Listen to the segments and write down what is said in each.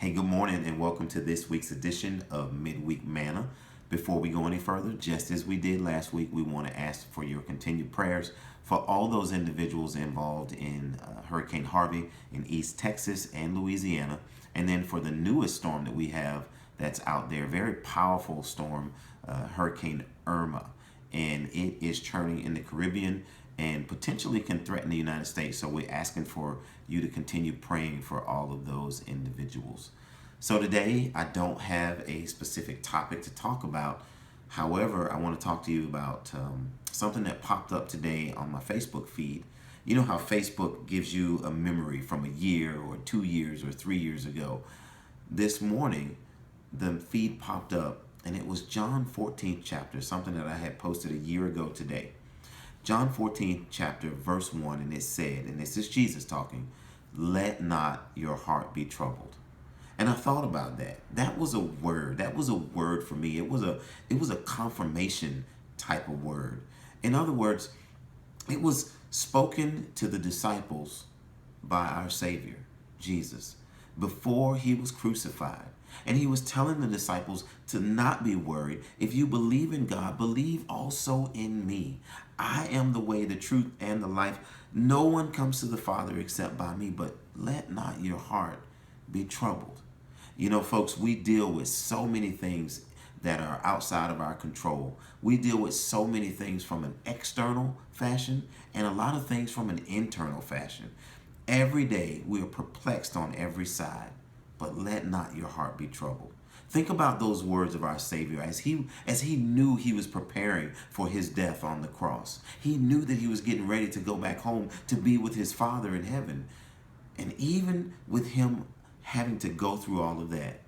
Hey, good morning and welcome to this week's edition of Midweek Manna. Before we go any further, just as we did last week, we want to ask for your continued prayers for all those individuals involved in Hurricane Harvey in East Texas and Louisiana, and then for the newest storm that we have that's out there, very powerful storm, Hurricane Irma, and it is churning in the Caribbean and potentially can threaten the United States. So we're asking for you to continue praying for all of those individuals. So today, I don't have a specific topic to talk about. However, I want to talk to you about something that popped up today on my Facebook feed. You know how Facebook gives you a memory from a year or 2 years or 3 years ago. This morning, the feed popped up and it was John 14th chapter, something that I had posted a year ago today. John 14th chapter, verse 1, and it said, and this is Jesus talking, "Let not your heart be troubled." And I thought about that. That was a word. That was a word for me. It was a confirmation type of word. In other words, it was spoken to the disciples by our Savior, Jesus, before he was crucified. And he was telling the disciples to not be worried. If you believe in God, believe also in me. I am the way, the truth, and the life. No one comes to the Father except by me, but let not your heart be troubled. You know, folks, we deal with so many things that are outside of our control. We deal with so many things from an external fashion and a lot of things from an internal fashion. Every day we are perplexed on every side, but let not your heart be troubled. Think about those words of our Savior as he knew he was preparing for his death on the cross. He knew that he was getting ready to go back home to be with his Father in heaven. And even with him having to go through all of that,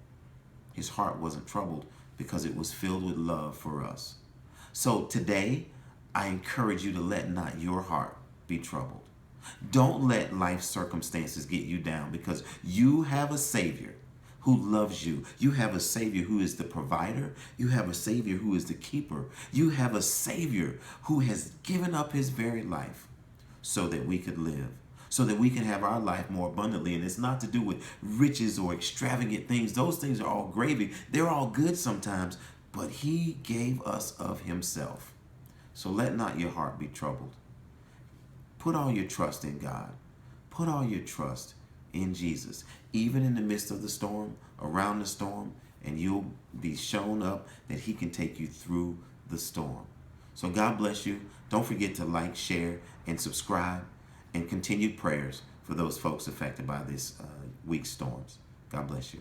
his heart wasn't troubled because it was filled with love for us. So today, I encourage you to let not your heart be troubled. Don't let life circumstances get you down because you have a Savior who loves you. You have a Savior who is the provider. You have a Savior who is the keeper. You have a Savior who has given up his very life so that we could live, so that we can have our life more abundantly. And it's not to do with riches or extravagant things. Those things are all gravy. They're all good sometimes, but he gave us of himself. So let not your heart be troubled. Put all your trust in God. Put all your trust in Jesus, even in the midst of the storm, around the storm, and you'll be shown up that he can take you through the storm. So God bless you. Don't forget to like, share, and subscribe, and continued prayers for those folks affected by this week's storms. God bless you.